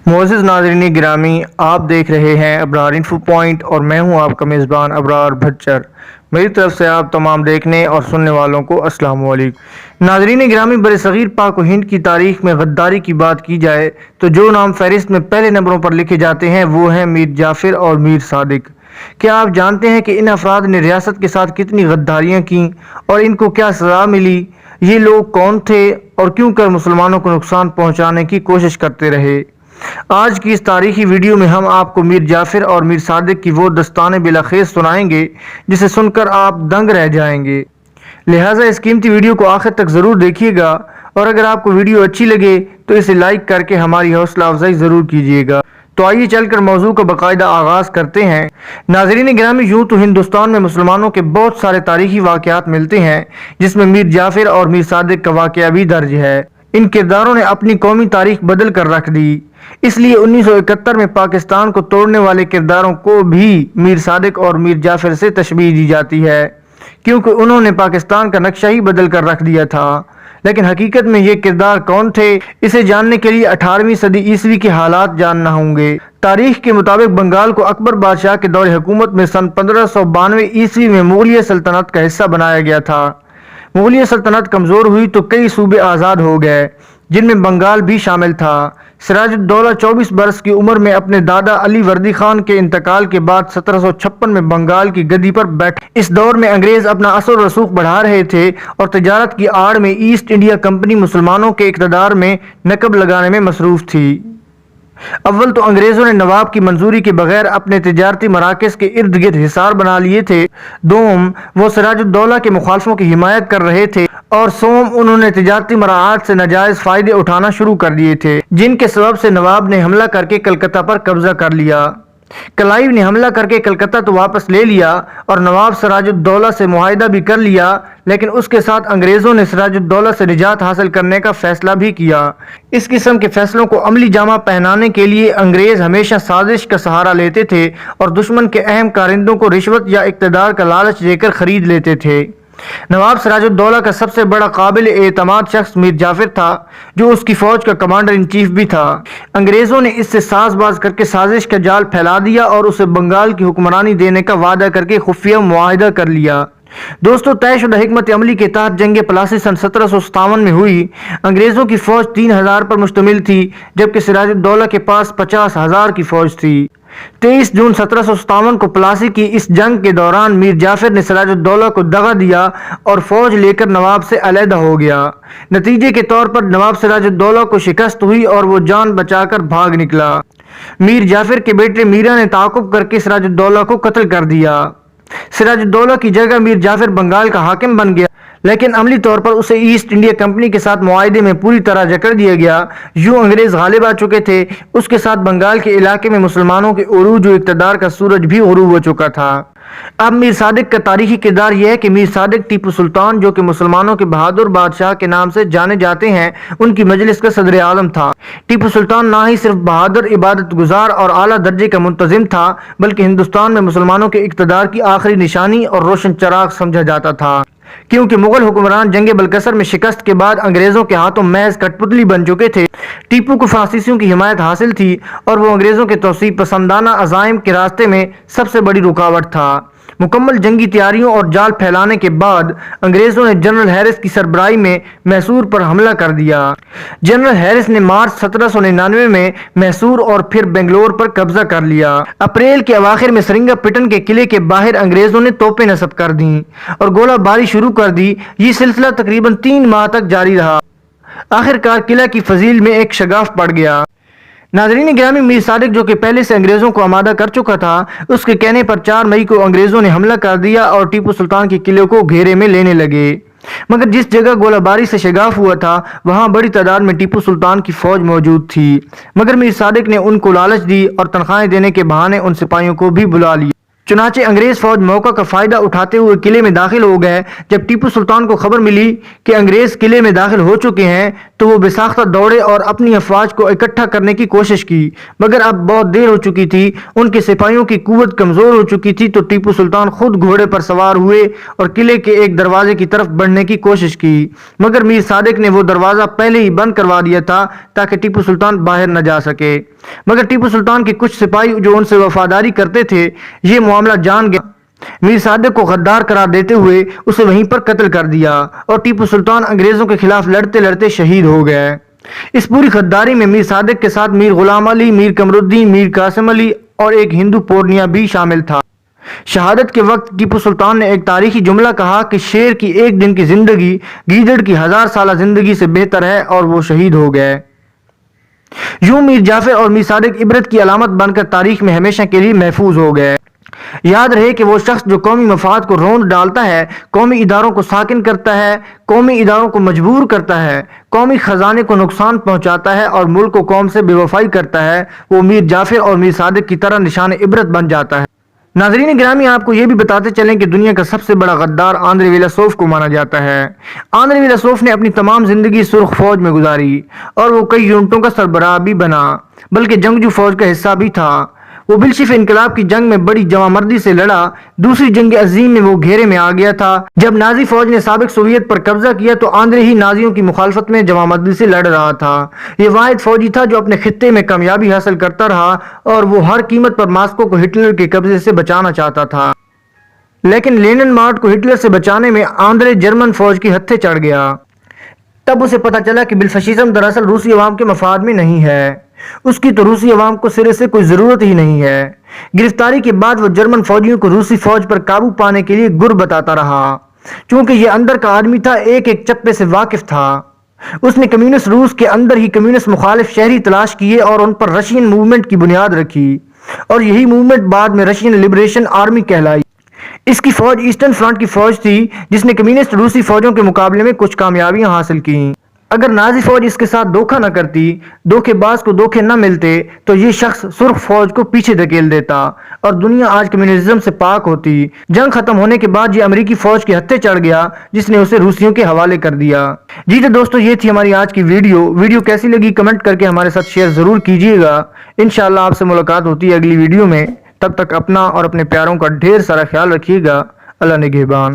मोअज़्ज़िज़ नाज़रीन गिरामी, आप देख रहे हैं अबरार इन्फो पॉइंट और मैं हूं आपका मेज़बान अबरार भच्चर। मेरी तरफ से आप तमाम देखने और सुनने वालों को अस्सलाम वालेकुम। नाज़रीन गिरामी, बरसग़ीर पाक व हिंद की तारीख़ में गद्दारी की बात की जाए तो जो नाम फ़हरिस्त में पहले नंबरों पर लिखे जाते हैं वो हैं मीर जाफ़र और मीर सादिक। क्या आप जानते हैं कि इन अफराद ने रियासत के साथ कितनी गद्दारियाँ की और इनको क्या सज़ा मिली? ये लोग कौन थे और क्यों कर मुसलमानों को नुकसान पहुँचाने की कोशिश करते रहे? आज की इस तारीखी वीडियो में हम आपको मीर जाफ़र और मीर सादिक की वो दस्ताने बिलाखेज़ सुनाएंगे जिसे सुनकर आप दंग रह जाएंगे। लिहाजा इस कीमती वीडियो को आखिर तक ज़रूर देखिएगा और अगर आपको वीडियो अच्छी लगे तो इसे लाइक करके हमारी हौसला अफजाई ज़रूर कीजिएगा। तो आइए चलकर मौजू का बाकायदा आगाज़ करते हैं। नाज़रीन गिरामी, यूँ तो हिंदुस्तान में मुसलमानों के बहुत सारे तारीखी वाक़यात मिलते हैं जिसमें मीर जाफ़र और मीर सादिक का वाक़या भी दर्ज है। इन किरदारों ने अपनी कौमी तारीख बदल कर रख दी, इसलिए 1971 में पाकिस्तान को तोड़ने वाले किरदारों को भी मीर सादिक और मीर जाफ़र से तशबीह दी जाती है क्योंकि उन्होंने पाकिस्तान का नक्शा ही बदल कर रख दिया था। लेकिन हकीकत में ये किरदार कौन थे, इसे जानने के लिए 18वीं सदी ईस्वी के हालात जानना होंगे। तारीख के मुताबिक बंगाल को अकबर बादशाह के दौर हुकूमत में सन 1592 ईस्वी में मुगलिया सल्तनत का हिस्सा बनाया गया था। मुगलिया सल्तनत कमज़ोर हुई तो कई सूबे आज़ाद हो गए जिनमें बंगाल भी शामिल था। सिराजुद्दौला 24 बरस की उम्र में अपने दादा अली वर्दी खान के इंतकाल के बाद 1756 में बंगाल की गद्दी पर बैठे। इस दौर में अंग्रेज अपना असर रसूख बढ़ा रहे थे और तजारत की आड़ में ईस्ट इंडिया कंपनी मुसलमानों के इक़्तिदार में नकब लगाने में मसरूफ़ थी। अव्वल तो अंग्रेजों ने नवाब की मंजूरी के बगैर अपने तिजारती मराकज़ के इर्द गिर्द हिसार बना लिए थे। दोम, वो सिराजुद्दौला के मुखालफों की हिमायत कर रहे थे और सोम, उन्होंने तिजारती मराआत से नाजायज़ फ़ायदे उठाना शुरू कर दिए थे जिनके सबब से नवाब ने हमला करके कलकत्ता पर कब्जा कर लिया। क्लाइव ने हमला करके कलकत्ता तो वापस ले लिया और नवाब सिराजुद्दौला से मुआहिदा भी कर लिया, लेकिन उसके साथ अंग्रेज़ों ने सिराजुद्दौला से निजात हासिल करने का फैसला भी किया। इस किस्म के फैसलों को अमली जामा पहनाने के लिए अंग्रेज़ हमेशा साजिश का सहारा लेते थे और दुश्मन के अहम कारिंदों को रिश्वत या इक़्तिदार का लालच देकर खरीद लेते थे। नवाब सिराजुद्दौला का सबसे बड़ा काबिल एतमाद शख्स मीर जाफ़र था जो उसकी फौज का कमांडर इन चीफ भी था। अंग्रेज़ों ने इससे साजबाज करके साजिश का जाल फैला दिया और उसे बंगाल की हुक्मरानी देने का वादा करके खुफिया मुआहिदा कर लिया। दोस्तों, तयशुदा हिकमत अमली के तहत जंग प्लासी सन 1757 में हुई। अंग्रेज़ों की फौज 3000 पर मुश्तमिल थी जबकि सिराजुद्दौला के पास 50,000 की फौज थी। 23 जून 1757 को प्लासी की इस जंग के दौरान मीर जाफ़र ने सिराजुद्दौला को दगा दिया और फौज लेकर नवाब से अलहदा हो गया। नतीजे के तौर पर नवाब सिराजुद्दौला को शिकस्त हुई और वो जान बचाकर भाग निकला। मीर जाफ़र के बेटे मीरा ने ताक़ुब करके सिराजुद्दौला को कत्ल कर दिया। सिराजुद्दौला की जगह मीर जाफ़र बंगाल का हाकिम बन गया, लेकिन अमली तौर पर उसे ईस्ट इंडिया कंपनी के साथ मुआहिदे में पूरी तरह जकड़ दिया गया। यूं अंग्रेज गालिब आ चुके थे, उसके साथ बंगाल के इलाके में मुसलमानों के उरूज व इक़्तिदार का सूरज भी गुरूब हो चुका था। अब मीर सादिक का तारीखी किरदार यह है कि मीर सादिक टीपू सुल्तान, जो कि मुसलमानों के बहादुर बादशाह के नाम से जाने जाते हैं, उनकी मजलिस का सदर आलम था। टीपू सुल्तान ना ही सिर्फ बहादुर, इबादत गुजार और आला दर्जे का मुंतजिम था बल्कि हिंदुस्तान में मुसलमानों के इक़्तिदार की आखिरी निशानी और रोशन चराग समझा जाता था, क्योंकि मुगल हुक्मरान जंग बलकसर में शिकस्त के बाद अंग्रेजों के हाथों महज कठपुतली बन चुके थे। टीपू को फ्रांसीसियों की हिमायत हासिल थी और वो अंग्रेजों के तौसीब पसंदाना अज़ाइम के रास्ते में सबसे बड़ी रुकावट था। मुकम्मल जंगी तैयारियों और जाल फैलाने के बाद अंग्रेजों ने जनरल हैरिस की सरबराही में मैसूर पर हमला कर दिया। जनरल हैरिस ने मार्च 1799 में मैसूर और फिर बेंगलोर पर कब्जा कर लिया। अप्रैल के अवाखिर में सरिंगापटन के किले के बाहर अंग्रेजों ने तोपें नस्ब कर दी और गोलाबारी शुरू कर दी। ये सिलसिला तकरीबन 3 माह तक जारी रहा। आखिरकार किला की फजील में एक शगाफ पड़ गया। नाज़रीन गिरामी, मीर सादिक, जो कि पहले से अंग्रेज़ों को आमादा कर चुका था, उसके कहने पर 4 मई को अंग्रेज़ों ने हमला कर दिया और टीपू सुल्तान के किले को घेरे में लेने लगे। मगर जिस जगह गोलाबारी से शगाफ हुआ था वहाँ बड़ी तादाद में टीपू सुल्तान की फौज मौजूद थी, मगर मीर सादिक ने उनको लालच दी और तनख्वाहें देने के बहाने उन सिपाहियों को भी बुला लिया। चुनाचे अंग्रेज फौज मौका का फायदा उठाते हुए किले में दाखिल हो गए। जब टीपू सुल्तान को खबर मिली कि अंग्रेज किले में दाखिल हो चुके हैं तो वो बेसाख्ता दौड़े और अपनी अफवाज को इकट्ठा करने की कोशिश की, मगर अब बहुत देर हो चुकी थी। उनके सिपाहियों की कुव्वत कमजोर हो चुकी थी, तो टीपू सुल्तान खुद घोड़े पर सवार हुए और किले के एक दरवाजे की तरफ बढ़ने की कोशिश की, मगर मीर सादिक ने वो दरवाजा पहले ही बंद करवा दिया था ताकि टीपू सुल्तान बाहर न जा सके। मगर टीपू सुल्तान के कुछ सिपाही जो उनसे वफादारी करते थे ये मामला जान गए। मीर सादिक को गद्दार करार देते हुए उसे वहीं पर कत्ल कर दिया और टीपू सुल्तान अंग्रेजों के खिलाफ लड़ते लड़ते शहीद हो गए। इस पूरी गद्दारी में मीर सादिक के साथ मीर गुलाम अली, मीर कमरुद्दीन, मीर कासिम अली और एक हिंदू पोर्निया भी शामिल था। शहादत के वक्त टीपू सुल्तान ने एक तारीखी जुमला कहा कि शेर की एक दिन की जिंदगी गीदड़ की 1000 साल जिंदगी से बेहतर है, और वो शहीद हो गए। यूं मीर जाफर और मीर सादिक इबरत की अलामत बनकर तारीख में हमेशा के लिए महफूज हो गए। याद रहे कि वो शख्स जो कौमी मफाद को रौंद डालता है, कौमी इदारों को साकिन करता है, कौमी इदारों को मजबूर करता है, कौमी खजाने को नुकसान पहुंचाता है और मुल्क को कौम से बेवफाई करता है, वो मीर जाफर और मीर सादिक की तरह निशान इबरत बन जाता है। नाजरीन गिरामी, आपको ये भी बताते चलें कि दुनिया का सबसे बड़ा गद्दार आंद्रे विलासोव को माना जाता है। आंद्रे विलासोव ने अपनी तमाम जिंदगी सुर्ख फौज में गुजारी और वो कई यूनिटों का सरबराह भी बना, बल्कि जंगजू फौज का हिस्सा भी था। वो बिलशिफ इनकलाब की जंग में बड़ी जवामर्दी से लड़ा। दूसरी जंग अजीम में वो घेरे में आ गया था। जब नाजी फौज ने साबिक सोवियत पर कब्जा किया तो आंद्रे ही नाजियों की मुखालफत में जवामर्दी से लड़ रहा था। ये वाहिद फौजी था जो अपने खित्ते में कामयाबी हासिल करता रहा और वो हर कीमत पर मॉस्को को हिटलर के कब्जे से बचाना चाहता था। लेकिन लेनिन मार्ट को हिटलर से बचाने में आंद्रे जर्मन फौज की हत्थे चढ़ गया। तब उसे पता चला कि बिलफाशिज्म दरअसल रूसी अवाम के मफाद में नहीं है, उसकी तो रूसी अवाम को सिरे से कोई जरूरत ही नहीं है। गिरफ्तारी के बाद वो जर्मन फौजियों को रूसी फौज पर काबू पाने के लिए गुर बताता रहा। चूंकि ये अंदर का आदमी था, एक एक चप्पे से वाकिफ था। उसने कम्युनिस्ट रूस के अंदर ही कम्युनिस्ट मुखालिफ शहरी तलाश किए और उन पर रशियन मूवमेंट की बुनियाद रखी, और यही मूवमेंट बाद में रशियन लिबरेशन आर्मी कहलाई। इसकी फौज ईस्टर्न फ्रंट की फौज थी जिसने कम्युनिस्ट रूसी फौजों के मुकाबले में कुछ कामयाबियां हासिल की। अगर नाजी फौज इसके साथ धोखा न करती, धोखेबाज को धोखे न मिलते, तो ये शख्स सुर्ख फौज को पीछे धकेल देता और दुनिया आज कम्युनिज्म से पाक होती। जंग खत्म होने के बाद ये अमेरिकी फौज के हत्थे चढ़ गया जिसने उसे रूसियों के हवाले कर दिया। जी तो दोस्तों, ये थी हमारी आज की वीडियो कैसी लगी कमेंट करके हमारे साथ शेयर जरूर कीजिएगा। इंशाल्लाह आपसे मुलाकात होती है अगली वीडियो में। तब तक अपना और अपने प्यारों का ढेर सारा ख्याल रखिएगा। अल्लाह निगहबान।